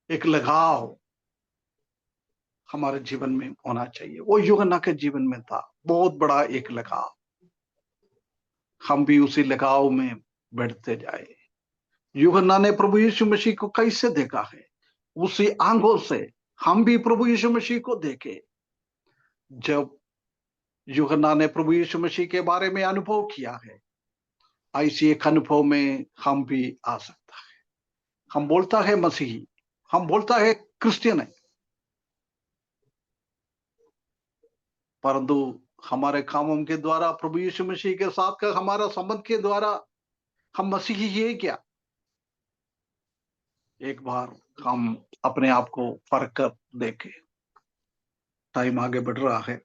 एक लगाव हमारे जीवन में होना चाहिए। वो यूहन्ना के जीवन में था, बहुत बड़ा एक लगाव। हम भी उसी लगाव में बढ़ते जाए। यूहन्ना ने प्रभु यीशु मसीह को कैसे देखा है, उसी आंखों से हम भी प्रभु यीशु मसीह को देखें। जब यूहन्ना ने प्रभु यीशु मसीह के बारे में अनुभव किया है, ऐसी एक अनुभव में हम भी आ सकता है। हम बोलता है मसीही, हम बोलता है क्रिश्चियन है, परंतु हमारे कामों के द्वारा प्रभु यीशु मसीह के साथ का हमारा संबंध के द्वारा हम मसीही है क्या? एक बार हम अपने आप को परख कर देखें। टाइम आगे बढ़ रहा है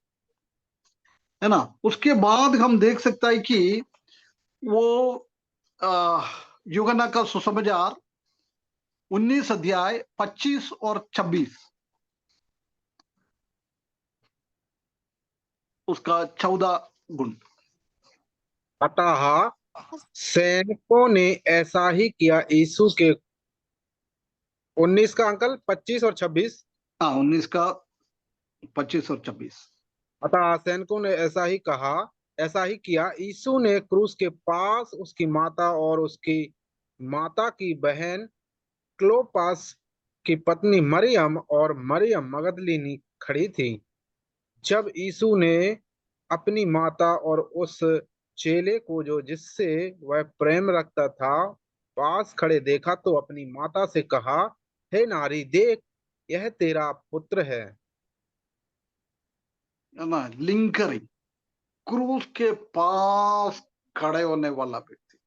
ना। उसके बाद हम देख सकता है कि वो यूहन्ना का सुसमाचार 19 अध्याय 25 और 26, उसका 14 गुण। अतः सैनिकों ने ऐसा ही किया। यीशु के 19 का अंकल 25 और 26। हाँ, 19 का 25 और 26। अतः सैनिकों ने ऐसा ही किया। यीशु ने क्रूस के पास उसकी माता और उसकी माता की बहन क्लोपास की पत्नी मरियम और मरियम मगदलीनी खड़ी थी। जब यीशु ने अपनी माता और उस चेले को जो जिससे वह प्रेम रखता था पास खड़े देखा, तो अपनी माता से कहा, हे नारी, देख, यह तेरा पुत्र है। ना, लिंकरी, क्रूस के पास खड़े होने वाला व्यक्ति।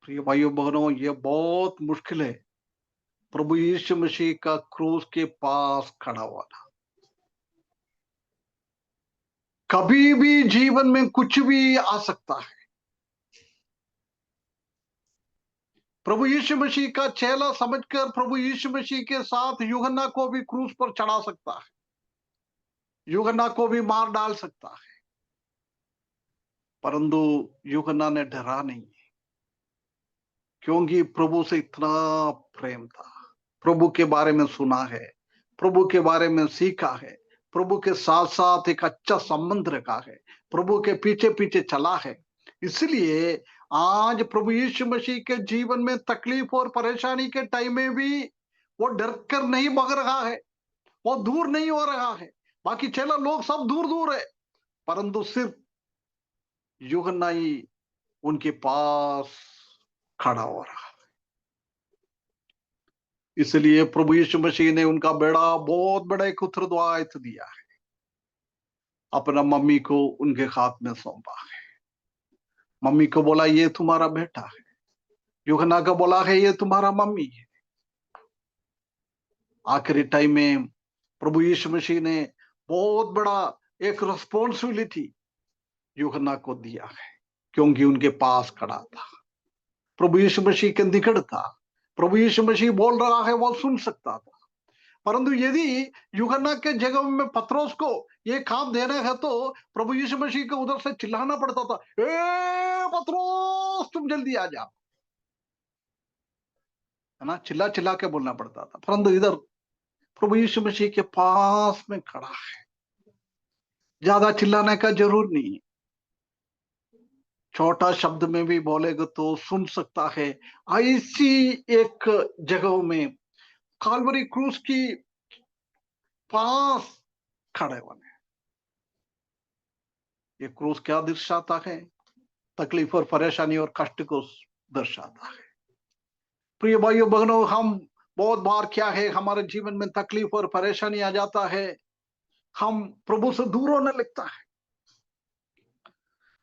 प्रिय भाइयों बहनों, ये बहुत मुश्किल है प्रभु यीशु मसीह का क्रूस के पास खड़ा होना। कभी भी जीवन में कुछ भी आ सकता है। प्रभु यीशु मसीह का चेला समझकर प्रभु यीशु मसीह के साथ यूहन्ना को भी क्रूस पर चढ़ा सकता है, यूहन्ना को भी मार डाल सकता है, परंतु यूहन्ना ने डरा नहीं, क्योंकि प्रभु से इतना प्रेम था। प्रभु के बारे में सुना है, प्रभु के बारे में सीखा है, प्रभु के साथ साथ एक अच्छा संबंध रखा है, प्रभु के पीछे पीछे चला है। इसलिए आज प्रभु यीशु मसीह के जीवन में तकलीफ और परेशानी के टाइम में भी वो डर कर नहीं भाग रहा है, वो दूर नहीं हो रहा है। बाकी चेला लोग सब दूर दूर है, परंतु सिर्फ यूहन्ना ही उनके पास खड़ा हो रहा है। इसलिए प्रभु यीशु मसीह ने उनका बेड़ा बहुत बड़ा एक उत्तरदायित्व दिया है, अपना मम्मी को उनके हाथ में सौंपा है। मम्मी को बोला, ये तुम्हारा बेटा है। यूहन्ना को बोला है, ये तुम्हारा मम्मी है। आखिरी टाइम में प्रभु यीशु मसीह ने बहुत बड़ा एक रिस्पॉन्सिबिलिटी यूहन्ना को दिया है, क्योंकि उनके पास खड़ा था, प्रभु यीशु मसीह के निकट था। प्रभु यीशु मसीह बोल रहा है वो सुन सकता था। परंतु यदि यूहन्ना के जगह में पत्रोस को ये काम देना है तो प्रभु यीशु मसीह को उधर से चिल्लाना पड़ता था, ए पत्रोस, तुम जल्दी आ जाओ, है ना, चिल्ला चिल्ला के बोलना पड़ता था। परंतु इधर प्रभु यीशु मसीह के पास में खड़ा है, ज्यादा चिल्लाने का जरूर नहीं है, छोटा शब्द में भी बोलेगा तो सुन सकता है। ऐसी एक जगह में काल्वरी क्रूस की पास खड़े होने। ये क्रूस क्या दर्शाता है? तकलीफ और परेशानी और कष्ट को दर्शाता है। प्रिय भाइयों बहनों, हम बहुत बार क्या है, हमारे जीवन में तकलीफ और परेशानी आ जाता है, हम प्रभु से दूर होने लगता है।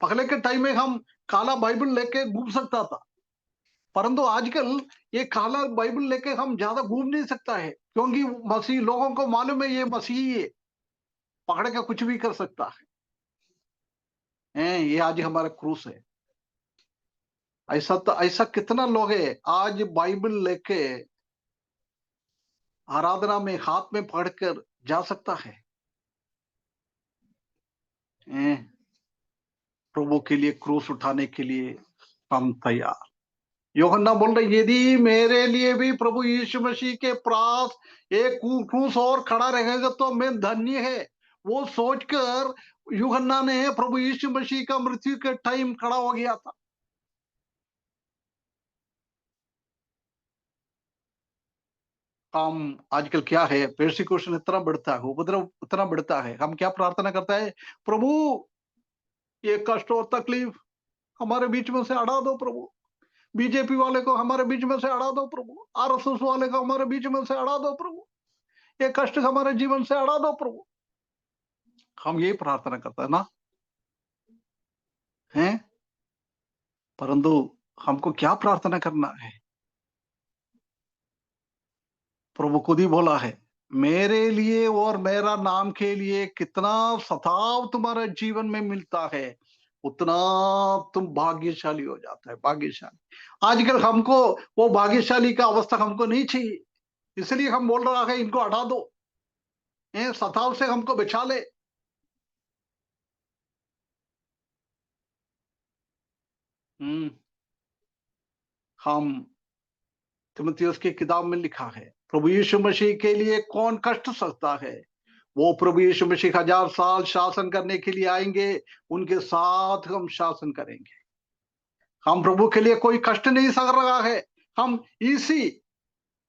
पहले के टाइम में हम काला बाइबल लेके घूम सकता था, परंतु आजकल ये काला बाइबल लेके हम ज्यादा घूम नहीं सकता है, क्योंकि मसीह लोगों को मालूम है ये मसीही है, पकड़ के कुछ भी कर सकता है। ये आज हमारा क्रूस है। ऐसा कितना लोग है आज बाइबल लेके आराधना में हाथ में पकड़कर जा सकता है। प्रभु के लिए क्रूस उठाने के लिए हम तैयार। यूहन्ना बोल रहे, यदि मेरे लिए भी प्रभु यीशु मसीह के पास एक क्रूस और खड़ा रहेगा तो मैं धन्य है। वो सोचकर यूहन्ना ने प्रभु यीशु मसीह का मृत्यु के टाइम खड़ा हो गया था। हम आजकल क्या है, persecution इतना बढ़ता है, उपद्रव इतना बढ़ता है, हम क्या प्रार्थना करता है, प्रभु ये कष्ट और तकलीफ हमारे बीच में से हटा दो प्रभु, बीजेपी वाले को हमारे बीच में से हटा दो प्रभु, आरएसएस वाले को हमारे बीच में से हटा दो प्रभु, ये कष्ट हमारे जीवन से हटा दो प्रभु। हम ये प्रार्थना करते हैं ना, हैं? परंतु हमको क्या प्रार्थना करना है? प्रभु खुद ही बोला है, मेरे लिए और मेरा नाम के लिए कितना सताव तुम्हारे जीवन में मिलता है, उतना तुम भाग्यशाली हो जाता है। भाग्यशाली। आजकल हमको वो भाग्यशाली का अवस्था हमको नहीं चाहिए, इसलिए हम बोल रहा है इनको हटा दो, सताव से हमको बचा ले। हम तिमुथियुस की किताब में लिखा है, प्रभु यीशु मसीह के लिए कौन कष्ट सकता है? वो प्रभु यीशु मसीह 1000 साल शासन करने के लिए आएंगे, उनके साथ हम शासन करेंगे। हम प्रभु के लिए कोई कष्ट नहीं सह रहा है, हम इसी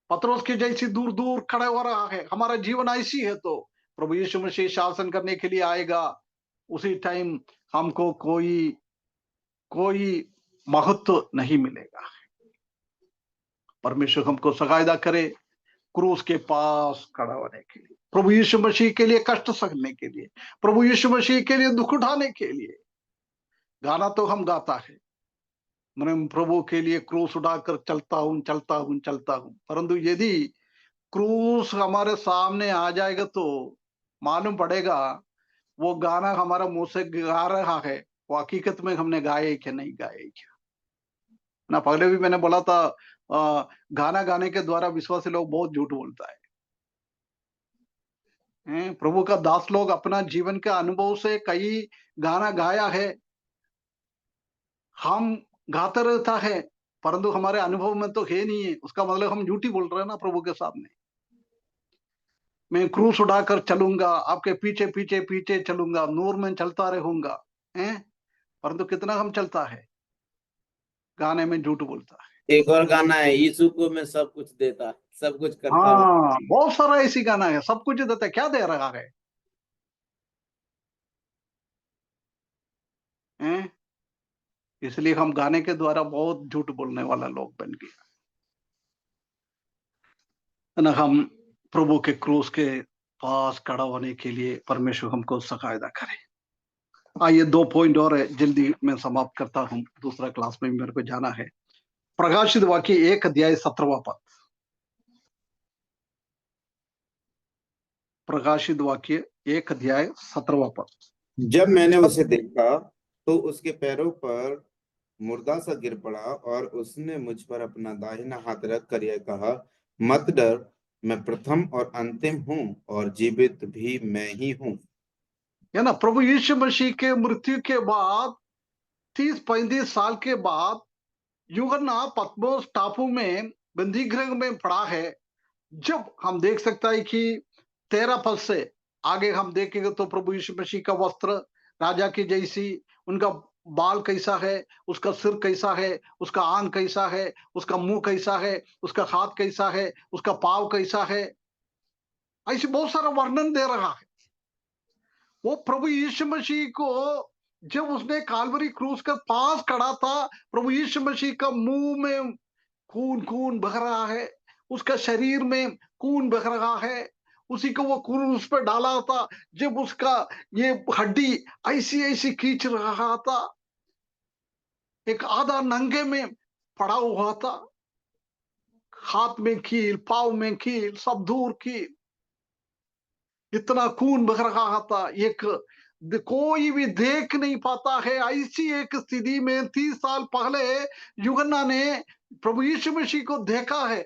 पतरस की जैसी दूर दूर खड़े हो रहा है, हमारा जीवन ऐसी है। तो प्रभु यीशु मसीह शासन करने के लिए आएगा, उसी टाइम हमको कोई महत्व नहीं मिलेगा। परमेश्वर हमको सहायता करे क्रूस के पास खड़ा होने के लिए, प्रभु यीशु मसीह के लिए कष्ट सहने के लिए, प्रभु यीशु मसीह के लिए दुख उठाने के लिए। गाना तो हम गाता है, मैं प्रभु के लिए क्रूस उठाकर चलता हूं चलता हूं चलता हूं, परंतु यदि क्रूस हमारे सामने आ जाएगा तो मालूम पड़ेगा वो गाना हमारा मुंह से गा रहा है, वो हकीकत में हमने गाए क्या नहीं गाए क्या ना। पहले भी मैंने बोला था, गाना गाने के द्वारा विश्वासी लोग बहुत झूठ बोलता है। प्रभु का दास लोग अपना जीवन के अनुभव से कई गाना गाया है, हम गाते रहता है, परंतु हमारे अनुभव में तो है नहीं है, उसका मतलब हम झूठी बोल रहे हैं ना प्रभु के सामने। मैं क्रूस उठाकर चलूंगा, आपके पीछे पीछे पीछे चलूंगा, नूर में चलता रहूंगा, परंतु कितना हम चलता है, गाने में झूठ बोलता है। एक और गाना है, यीशु को मैं सब कुछ देता, सब कुछ करता हूँ। हाँ, बहुत सारा ऐसी गाना है, सब कुछ देता है, क्या दे रहा है? इसलिए हम गाने के द्वारा बहुत झूठ बोलने वाला लोग बन गया ना। हम प्रभु के क्रूस के पास खड़ा होने के लिए परमेश्वर हमको सहायता करे। आइए 2 पॉइंट और है, जल्दी मैं समाप्त करता हूं, दूसरा क्लास में मेरे को जाना है। प्रकाशित वाक्य 1 अध्याय 17वां पद। प्रकाशित वाक्य 1 अध्याय 17वां पद। जब मैंने उसे देखा तो उसके पैरों पर मुर्दा सा गिर पड़ा, और उसने मुझ पर अपना दाहिना हाथ रख कर यह कहा, मत डर, मैं प्रथम और अंतिम हूँ, और जीवित भी मैं ही हूँ। है ना, प्रभु यीशु मसीह के मृत्यु के बाद 30-35 साल के बाद यूहन्ना पतमोस टापू में बंदी गृह में पड़ा है। जब हम देख सकता है कि 13 पद से आगे हम देखेंगे तो प्रभु यीशु मसीह का वस्त्र राजा की जैसी, उनका बाल कैसा है, उसका सिर कैसा है, उसका आंख कैसा है, उसका मुंह कैसा है, उसका हाथ कैसा है, उसका पाव कैसा है, ऐसे बहुत सारा वर्णन दे रहा है। वो प्रभु यीशु मसीह को जब उसने काल्वरी क्रूस के पास खड़ा था, प्रभु यीशु मसीह का मुंह में खून खून बह रहा है, उसका शरीर में खून बह रहा है, उसी को वो क्रूस पे डाला था। जब उसका ये हड्डी ऐसी ऐसी खींच रहा था, एक आधा नंगे में पड़ा हुआ था, हाथ में कील, पाव में कील, सब दूर कील, इतना खून बह रहा था, एक कोई भी देख नहीं पाता है। ऐसी एक स्थिति में 30 साल पहले यूहन्ना ने प्रभु यीशु मसीह को देखा है,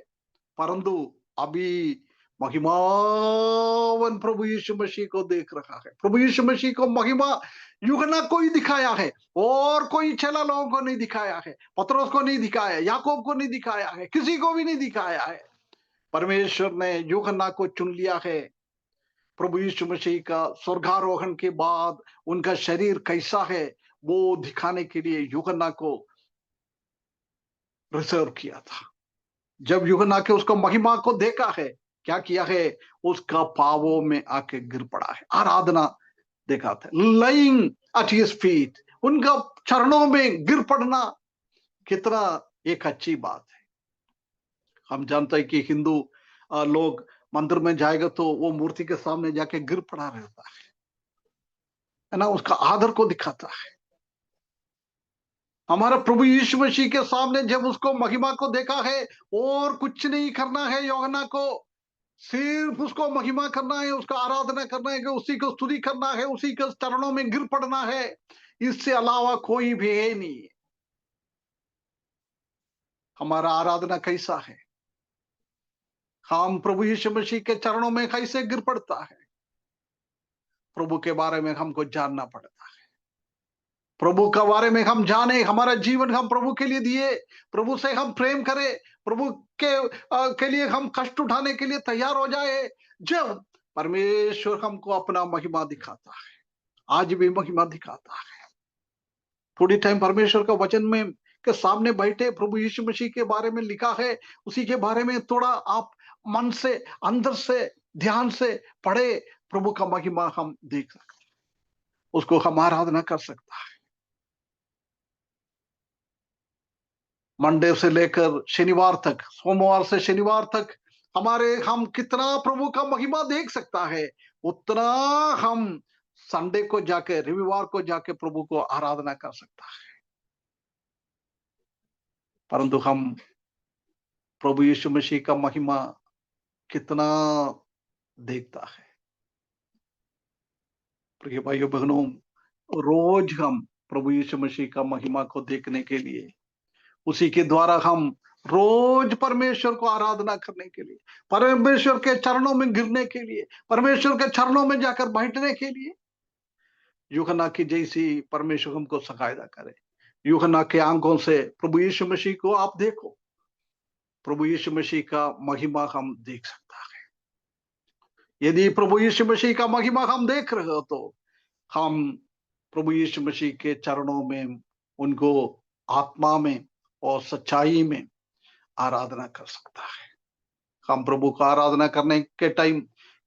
परंतु अभी महिमावन प्रभु यीशु मसीह को देख रहा है। प्रभु यीशु मसीह को महिमा यूहन्ना को ही दिखाया है, और कोई चेला लोगों को नहीं दिखाया है, पतरस को नहीं दिखाया, याकूब को नहीं दिखाया है, किसी को भी नहीं दिखाया है। परमेश्वर ने यूहन्ना को चुन लिया है। प्रभु यीशु मसीह का स्वर्गारोहण के बाद उनका शरीर कैसा है वो दिखाने के लिए यूहन्ना को रिजर्व किया था। जब यूहन्ना के उसको महिमा को देखा है, क्या किया है, उसका पावों में आके गिर पड़ा है, आराधना देखा था, लाइंग एट हिज फीट, उनका चरणों में गिर पड़ना कितना एक अच्छी बात है। हम जानते हैं कि हिंदू लोग मंदिर में जाएगा तो वो मूर्ति के सामने जाके गिर पड़ा रहता है ना, उसका आदर को दिखाता है। हमारा प्रभु यीशु मसीह के सामने जब उसको महिमा को देखा है, और कुछ नहीं करना है यूहन्ना को, सिर्फ उसको महिमा करना है, उसका आराधना करना है, कि उसी को स्तुति करना है, उसी के चरणों में गिर पड़ना है, इससे अलावा कोई भी है नहीं। हमारा आराधना कैसा है, हम प्रभु यीशु मसीह के चरणों में कैसे गिर पड़ता है। प्रभु के बारे में हमको जानना पड़ता है, प्रभु के बारे में हम जाने, हमारा जीवन हम प्रभु के लिए दिए, प्रभु से हम प्रेम करें, प्रभु के लिए हम कष्ट उठाने के लिए तैयार हो जाए। जब परमेश्वर हमको अपना महिमा दिखाता है, आज भी महिमा दिखाता है। थोड़ी टाइम परमेश्वर का वचन में के सामने बैठे, प्रभु यीशु मसीह के बारे में लिखा है, उसी के बारे में थोड़ा आप मन से, अंदर से, ध्यान से पढ़े, प्रभु का महिमा हम देख सकते हैं, उसको हम आराधना कर सकता है। मंडे से लेकर शनिवार तक, सोमवार से शनिवार तक हम कितना प्रभु का महिमा देख सकता है, उतना हम संडे को जाके, रविवार को जाके प्रभु को आराधना कर सकता है। परंतु हम प्रभु यीशु मसीह का महिमा कितना देखता है। प्रिय भाइयों बहनों, रोज हम प्रभु यीशु मसीह का महिमा को देखने के लिए, उसी के द्वारा हम रोज परमेश्वर को आराधना करने के लिए, परमेश्वर के चरणों में गिरने के लिए, परमेश्वर के चरणों में जाकर बैठने के लिए, यूहन्ना की जैसी परमेश्वर हमको सहायता करे। यूहन्ना के आंखों से प्रभु यीशु मसीह को आप देखो, प्रभु यीशु मसीह का महिमा हम देख सकता है। यदि प्रभु यीशु मसीह का महिमा हम देख रहे हो तो हम प्रभु यीशु मसीह के चरणों में, उनको आत्मा में और सच्चाई में आराधना कर सकता है। हम प्रभु का आराधना करने के टाइम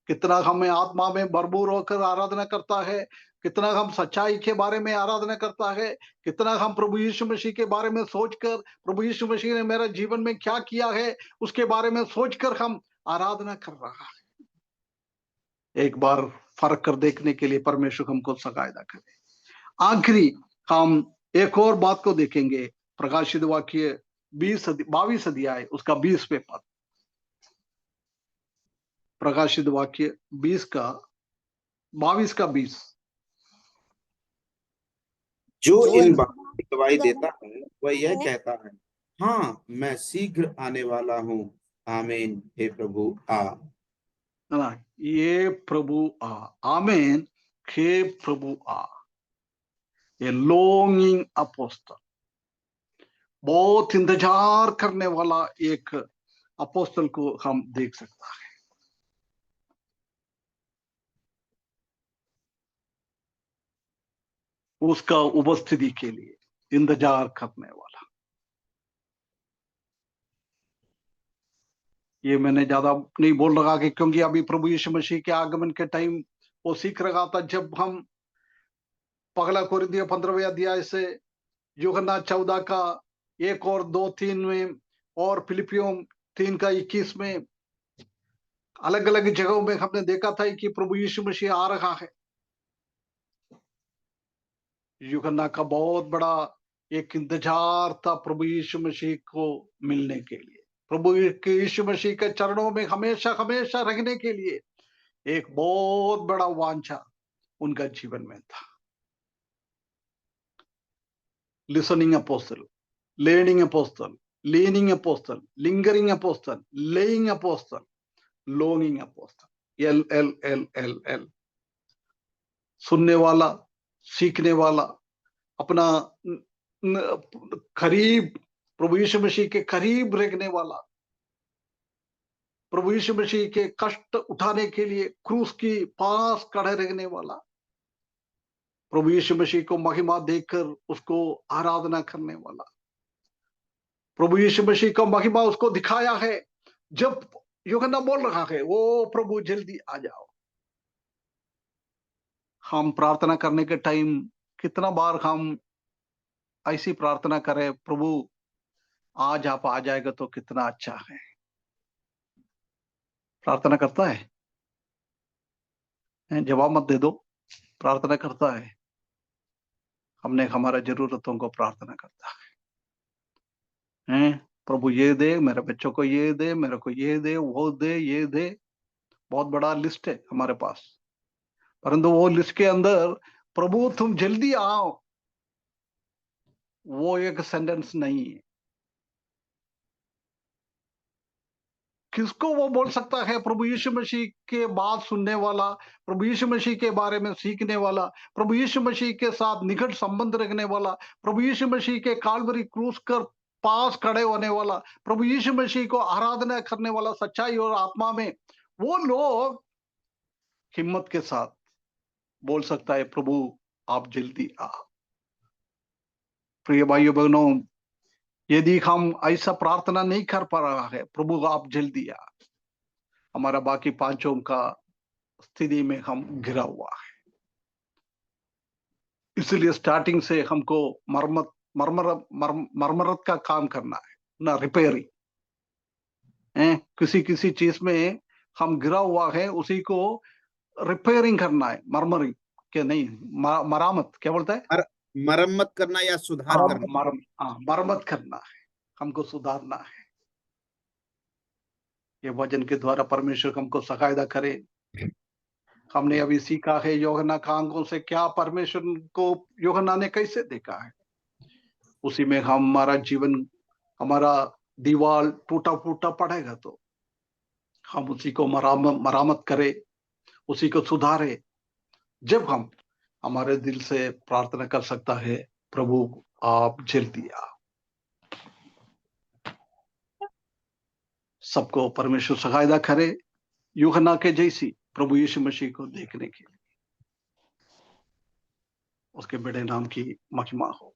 कितना हमें आत्मा में भरपूर होकर आराधना करता है, कितना हम सच्चाई के बारे में आराधना करता है, कितना हम प्रभु यीशु मसीह के बारे में सोचकर, प्रभु यीशु मसीह ने मेरे जीवन में क्या किया है उसके बारे में सोचकर हम आराधना कर रहा है। एक बार फर्क कर देखने के लिए परमेश्वर हमको सहायता करे। आखिरी हम एक और बात को देखेंगे, प्रकाशित वाक्य 22 अध्याय उसका 20वें पद। प्रकाशित वाक्य 22 का 20। जो इन बातों की गवाही देता है वह यह कहता है, हाँ मैं शीघ्र आने वाला हूँ, आमीन। हे प्रभु आ। ना, ये प्रभु आ, आमीन, हे प्रभु आ। ये लॉन्गिंग अपोस्टल, बहुत इंतजार करने वाला एक अपोस्टल को हम देख सकता है। उसका उपस्थिति के लिए इंतजार करने वाला। ये मैंने ज्यादा नहीं बोल रहा कि क्योंकि अभी प्रभु यीशु मसीह के आगमन के टाइम वो सीख रहा था, जब हम पगला कोरिन्थियों 15वें अध्याय से यूहन्ना 14 का 1 और 2 3 में और फिलिपियों 3 का 21 में अलग अलग जगहों में हमने देखा था कि प्रभु यीशु मसीह आ रहा है। यूहन्ना का बहुत बड़ा एक इंतजार था प्रभु यीशु मसीह को मिलने के लिए, प्रभु यीशु मसीह के चरणों में हमेशा हमेशा रहने के लिए एक बहुत बड़ा वांछा उनका जीवन में था। Listening apostle, learning apostle, leaning apostle, lingering apostle, laying apostle, longing apostle, L। सुनने वाला, सीखने वाला, अपना करीब प्रभु यीशु मसीह के करीब रहने वाला, प्रभु यीशु मसीह के कष्ट उठाने के लिए क्रूस की पास खड़े रहने वाला, प्रभु यीशु मसीह को महिमा देकर उसको आराधना करने वाला, प्रभु यीशु मसीह का महिमा उसको दिखाया है जब यूहन्ना बोल रहा है ओ प्रभु जल्दी आ जाओ। हम प्रार्थना करने के टाइम कितना बार हम ऐसी प्रार्थना करें, प्रभु आज आप आ जाएगा तो कितना अच्छा है। प्रार्थना करता है, जवाब मत दे दो, प्रार्थना करता है। हमने हमारा जरूरतों को प्रार्थना करता है, प्रभु ये दे, मेरे बच्चों को ये दे, मेरे को ये दे, वो दे, ये दे। बहुत बड़ा लिस्ट है हमारे पास, परंतु वो लिस्ट के अंदर प्रभु तुम जल्दी आओ वो एक सेंटेंस नहीं है। किसको वो बोल सकता है? प्रभु यीशु मसीह के बात सुनने वाला, प्रभु यीशु मसीह के बारे में सीखने वाला, प्रभु यीशु मसीह के साथ निकट संबंध रखने वाला, प्रभु यीशु मसीह के काल्वरी क्रूस कर पास खड़े होने वाला, प्रभु यीशु मसीह को आराधना करने वाला सच्चाई और आत्मा में, वो लोग हिम्मत के साथ बोल सकता है प्रभु आप जल्दी आ। प्रिय भाइयों बहनों, यदि हम ऐसा प्रार्थना नहीं कर पा रहा है प्रभु आप जल्दी आ, हमारा बाकी पांचों का स्थिति में हम घिरा हुआ है। इसलिए स्टार्टिंग से हमको मरम्मत का काम करना है, ना रिपेयरिंग। किसी चीज में हम गिरा हुआ है उसी को रिपेयरिंग करना है, मरमरिंग के नहीं, मरामत क्या बोलता है, मरम्मत करना या सुधार करना, मरम्मत करना है, हमको सुधारना है। ये वचन के द्वारा परमेश्वर हमको सहायता करे। हमने अभी सीखा है यूहन्ना का आंखों से क्या परमेश्वर को यूहन्ना ने कैसे देखा है, उसी में हमारा जीवन, हमारा दीवार टूटा फूटा पड़ेगा तो हम उसी को मरामत करें, उसी को सुधारे। जब हम हमारे दिल से प्रार्थना कर सकता है प्रभु आप जल्दी आ। सबको परमेश्वर सहायता करे यूहन्ना के जैसी प्रभु यीशु मसीह को देखने के लिए। उसके बड़े नाम की महिमा हो।